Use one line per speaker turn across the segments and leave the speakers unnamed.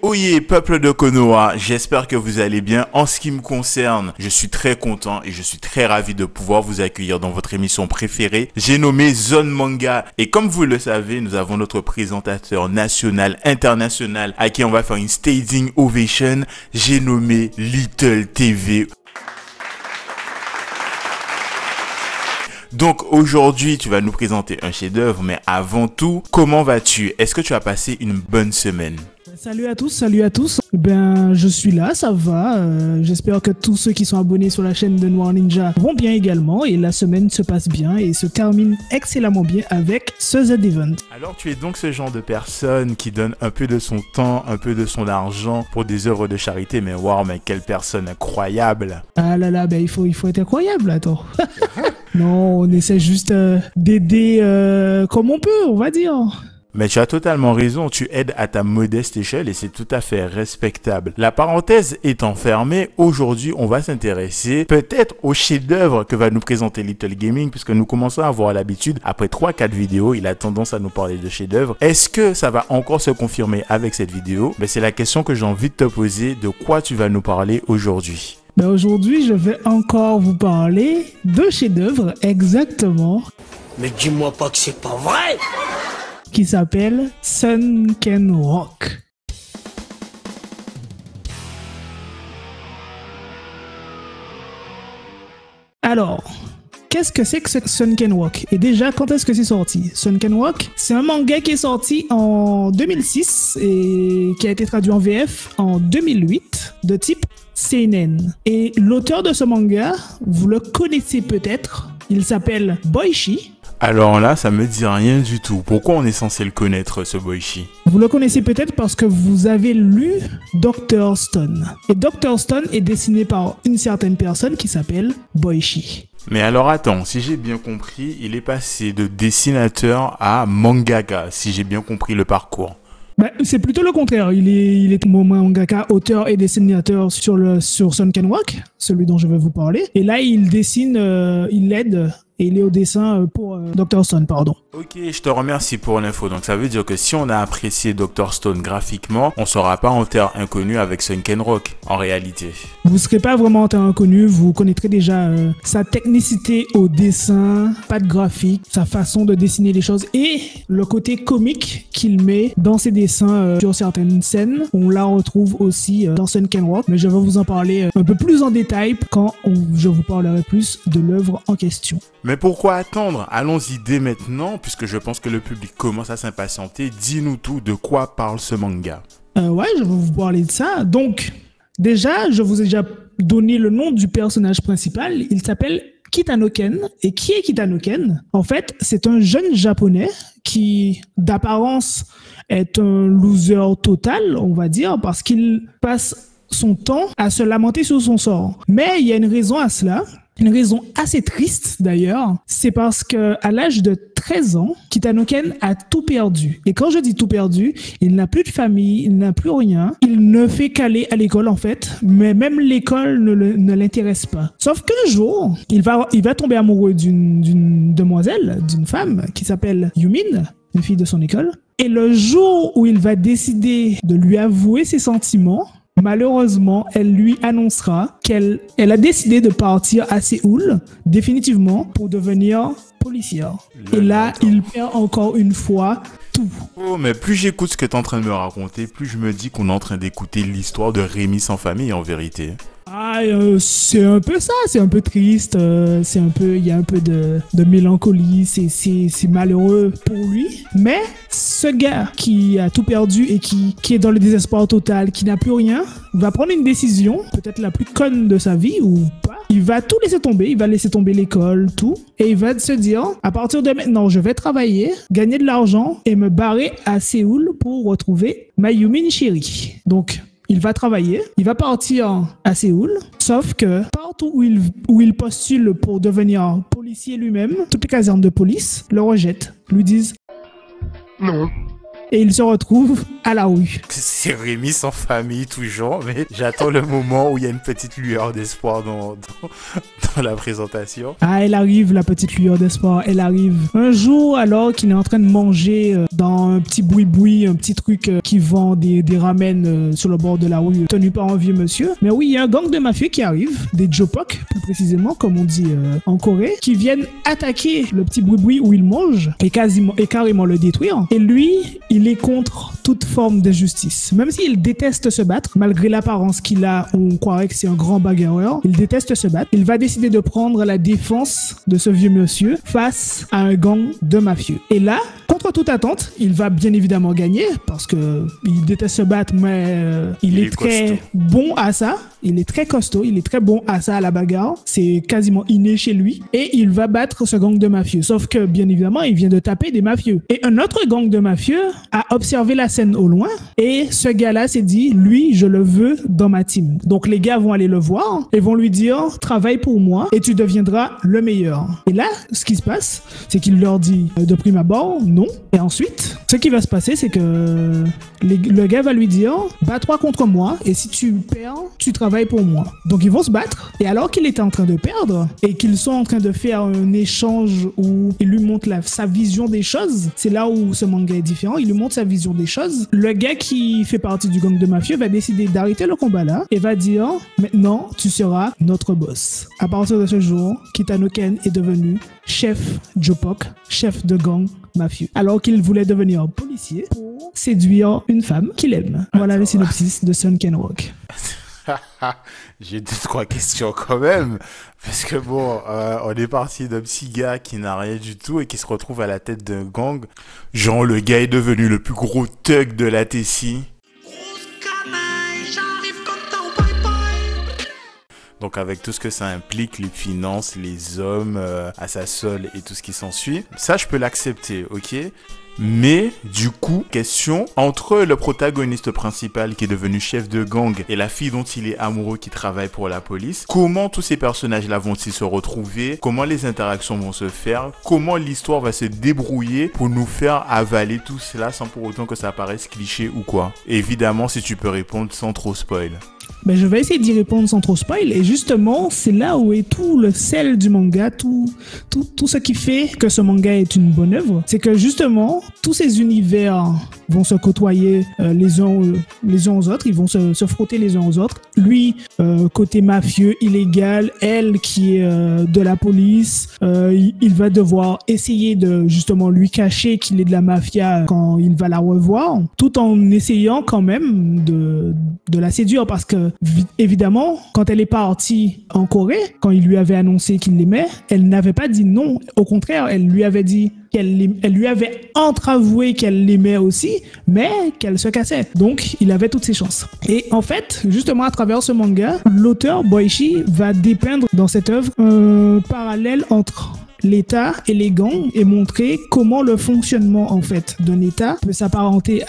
Oyez, peuple de Konoha, j'espère que vous allez bien. En ce qui me concerne, je suis très content et je suis très ravi de pouvoir vous accueillir dans votre émission préférée. J'ai nommé Zone Manga et comme vous le savez, nous avons notre présentateur national, international à qui on va faire une standing ovation. J'ai nommé Little TV. Donc aujourd'hui, tu vas nous présenter un chef-d'œuvre, mais avant tout, comment vas-tu? Est-ce que tu as passé une bonne semaine?
Salut à tous, salut à tous. Ben, je suis là, ça va. J'espère que tous ceux qui sont abonnés sur la chaîne de Noir Ninja vont bien également et la semaine se passe bien et se termine excellemment bien avec ce Z-Event.
Alors tu es donc ce genre de personne qui donne un peu de son temps, un peu de son argent pour des œuvres de charité, mais waouh, mais quelle personne incroyable!
Ah là là, ben il faut être incroyable, attends. Non, on essaie juste d'aider comme on peut, on va dire.
Mais tu as totalement raison, tu aides à ta modeste échelle et c'est tout à fait respectable. La parenthèse étant fermée, aujourd'hui on va s'intéresser peut-être au chef-d'œuvre que va nous présenter Little Gaming, puisque nous commençons à avoir l'habitude, après 3-4 vidéos, il a tendance à nous parler de chef-d'œuvre. Est-ce que ça va encore se confirmer avec cette vidéo? C'est la question que j'ai envie de te poser, de quoi tu vas nous parler aujourd'hui?
Ben aujourd'hui, je vais encore vous parler de chef-d'œuvre, exactement.
Mais dis-moi pas que c'est pas vrai!
Qui s'appelle Sunken Rock. Alors, qu'est-ce que c'est que ce Sunken Rock? Et déjà, quand est-ce que c'est sorti? Sunken Rock, c'est un manga qui est sorti en 2006 et qui a été traduit en VF en 2008 de type seinen. Et l'auteur de ce manga, vous le connaissez peut-être, il s'appelle Boichi.
Alors là, ça me dit rien du tout. Pourquoi on est censé le connaître, ce Boichi?
Vous le connaissez peut-être parce que vous avez lu Dr. Stone. Et Dr. Stone est dessiné par une certaine personne qui s'appelle Boichi.
Mais alors attends, si j'ai bien compris, il est passé de dessinateur à mangaka, si j'ai bien compris le parcours.
Bah, c'est plutôt le contraire. Il est mangaka, auteur et dessinateur sur Sunken Rock, celui dont je vais vous parler. Et là, il dessine, il l'aide et il est au dessin pour Dr. Stone, pardon.
Ok, je te remercie pour l'info. Donc ça veut dire que si on a apprécié Dr. Stone graphiquement, on sera pas en terre inconnue avec Sunken Rock, en réalité.
Vous serez pas vraiment en terre inconnue, vous connaîtrez déjà sa technicité au dessin, patte graphique, sa façon de dessiner les choses et le côté comique qu'il met dans ses dessins sur certaines scènes. On la retrouve aussi dans Sunken Rock, mais je vais vous en parler un peu plus en détail quand je vous parlerai plus de l'œuvre en question.
Mais pourquoi attendre? Allons-y dès maintenant, puisque je pense que le public commence à s'impatienter. Dis-nous tout, de quoi parle ce manga?
Ouais, je vais vous parler de ça. Donc, déjà, je vous ai déjà donné le nom du personnage principal. Il s'appelle Kitano Ken. Et qui est Kitano Ken? En fait, c'est un jeune japonais qui, d'apparence, est un loser total, on va dire, parce qu'il passe son temps à se lamenter sur son sort. Mais il y a une raison à cela. Une raison assez triste d'ailleurs, c'est parce que à l'âge de 13 ans, Kitano Ken a tout perdu. Et quand je dis tout perdu, il n'a plus de famille, il n'a plus rien. Il ne fait qu'aller à l'école en fait, mais même l'école ne l'intéresse pas. Sauf qu'un jour, il va tomber amoureux d'une demoiselle, d'une femme qui s'appelle Yumin, une fille de son école. Et le jour où il va décider de lui avouer ses sentiments, malheureusement, elle lui annoncera qu'elle a décidé de partir à Séoul, définitivement, pour devenir policière. Et là, il perd encore une fois tout.
Oh, mais plus j'écoute ce que tu es en train de me raconter, plus je me dis qu'on est en train d'écouter l'histoire de Rémi sans famille, en vérité.
Ah, c'est un peu ça, c'est un peu triste, il y a un peu de mélancolie, c'est malheureux pour lui. Mais ce gars qui a tout perdu et qui est dans le désespoir total, qui n'a plus rien, va prendre une décision, peut-être la plus conne de sa vie ou pas. Il va tout laisser tomber, il va laisser tomber l'école, tout. Et il va se dire, à partir de maintenant, je vais travailler, gagner de l'argent et me barrer à Séoul pour retrouver ma Yumin chérie. Donc, il va travailler, il va partir à Séoul, sauf que partout où il postule pour devenir policier lui-même, toutes les casernes de police le rejettent, lui disent
Non.
et il se retrouve à la rue.
C'est Rémi sans famille toujours, mais j'attends le moment où il y a une petite lueur d'espoir dans la présentation.
Ah, elle arrive, la petite lueur d'espoir, elle arrive. Un jour, alors qu'il est en train de manger dans un petit boui-boui, un petit truc qui vend des ramen sur le bord de la rue, tenu par un vieux monsieur. Mais oui, il y a un gang de mafieux qui arrive, des jopok, plus précisément, comme on dit en Corée, qui viennent attaquer le petit boui-boui où il mange et carrément le détruire. Et lui, il est contre toute forme d'injustice. Même s'il déteste se battre, malgré l'apparence qu'il a, on croirait que c'est un grand bagarreur, il déteste se battre. Il va décider de prendre la défense de ce vieux monsieur face à un gang de mafieux. Et là, contre toute attente, il va bien évidemment gagner parce que il déteste se battre, mais il est très
costaud.
bon à ça. Il est très costaud, il est très bon à ça, à la bagarre. C'est quasiment inné chez lui. Et il va battre ce gang de mafieux. Sauf que, bien évidemment, il vient de taper des mafieux. Et un autre gang de mafieux a observé la scène au loin. Et ce gars-là s'est dit, lui, je le veux dans ma team. Donc les gars vont aller le voir et vont lui dire, travaille pour moi et tu deviendras le meilleur. Et là, ce qui se passe, c'est qu'il leur dit de prime abord, non. Et ensuite, ce qui va se passer, c'est que le gars va lui dire, bats-toi contre moi et si tu perds, tu travailles pour moi. Donc ils vont se battre. Et alors qu'il était en train de perdre et qu'ils sont en train de faire un échange où il lui montre sa vision des choses, c'est là où ce manga est différent. Il lui montre sa vision des choses. Le gars qui fait partie du gang de mafieux va décider d'arrêter le combat là et va dire, maintenant tu seras notre boss. À partir de ce jour, Kitano Ken est devenu chef Jopok, chef de gang mafieux, alors qu'il voulait devenir policier pour séduire une femme qu'il aime. Voilà le synopsis de Sunken Rock.
J'ai 2-3 questions quand même, parce que bon, on est parti d'un petit gars qui n'a rien du tout et qui se retrouve à la tête d'un gang. Genre, le gars est devenu le plus gros thug de la Tessie. Donc avec tout ce que ça implique, les finances, les hommes, à sa seule et tout ce qui s'ensuit. Ça, je peux l'accepter, ok ? Mais du coup, question, entre le protagoniste principal qui est devenu chef de gang et la fille dont il est amoureux qui travaille pour la police, comment tous ces personnages-là vont-ils se retrouver? Comment les interactions vont se faire? Comment l'histoire va se débrouiller pour nous faire avaler tout cela sans pour autant que ça paraisse cliché ou quoi? Évidemment, si tu peux répondre sans trop spoil.
Ben, je vais essayer d'y répondre sans trop spoil. Et justement, c'est là où est tout le sel du manga, tout ce qui fait que ce manga est une bonne œuvre. C'est que justement, tous ces univers vont se côtoyer les uns aux autres. Ils vont se frotter les uns aux autres. Lui, côté mafieux, illégal. Elle, qui est de la police. Il va devoir essayer de justement lui cacher qu'il est de la mafia quand il va la revoir. Tout en essayant quand même de la séduire parce que évidemment, quand elle est partie en Corée, quand il lui avait annoncé qu'il l'aimait, elle n'avait pas dit non. Au contraire, elle lui avait dit elle lui avait entravoué qu'elle l'aimait aussi, mais qu'elle se cassait. Donc, il avait toutes ses chances. Et en fait, justement, à travers ce manga, l'auteur Boichi va dépeindre dans cette œuvre un parallèle entre l'État et les gangs et montrer comment le fonctionnement en fait d'un État peut s'apparenter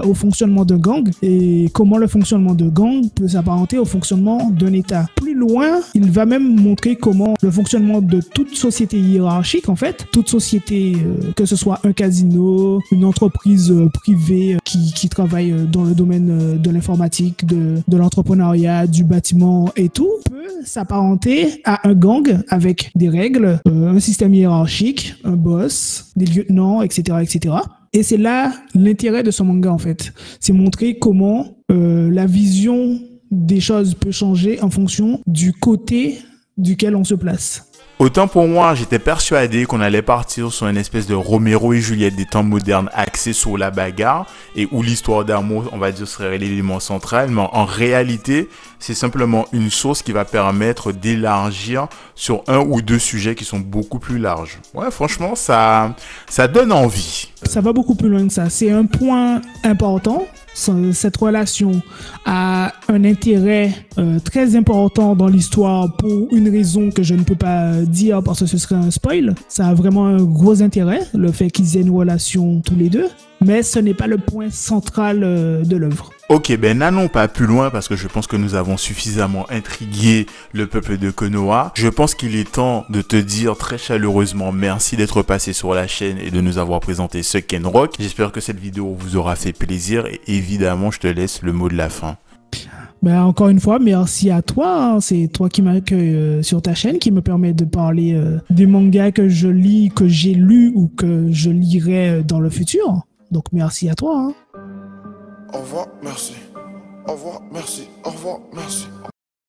au fonctionnement d'un gang et comment le fonctionnement de gang peut s'apparenter au fonctionnement d'un État. Plus loin, il va même montrer comment le fonctionnement de toute société hiérarchique en fait, toute société, que ce soit un casino, une entreprise privée qui travaille dans le domaine de l'informatique, de l'entrepreneuriat, du bâtiment et tout, peut s'apparenter à un gang avec des règles, un système hiérarchique, un boss, des lieutenants, etc., etc. Et c'est là l'intérêt de ce manga en fait. C'est montrer comment la vision des choses peut changer en fonction du côté duquel on se place.
Autant pour moi, j'étais persuadé qu'on allait partir sur une espèce de Roméo et Juliette des temps modernes axée sur la bagarre et où l'histoire d'amour, on va dire, serait l'élément central. Mais en réalité, c'est simplement une source qui va permettre d'élargir sur un ou deux sujets qui sont beaucoup plus larges. Ouais, franchement, ça donne envie.
Ça va beaucoup plus loin que ça. C'est un point important. Cette relation a un intérêt très important dans l'histoire pour une raison que je ne peux pas dire parce que ce serait un spoil. Ça a vraiment un gros intérêt, le fait qu'ils aient une relation tous les deux. mais ce n'est pas le point central de l'œuvre.
Ok, ben n'allons pas plus loin parce que je pense que nous avons suffisamment intrigué le peuple de Konoha. Je pense qu'il est temps de te dire très chaleureusement merci d'être passé sur la chaîne et de nous avoir présenté ce Ken Rock. J'espère que cette vidéo vous aura fait plaisir et évidemment je te laisse le mot de la fin.
Ben, encore une fois, merci à toi. Hein. C'est toi qui m'accueille sur ta chaîne, qui me permet de parler des mangas que je lis, que j'ai lus ou que je lirai dans le futur. Donc merci à toi. Hein.
Au revoir, merci. Au revoir, merci. Au revoir, merci.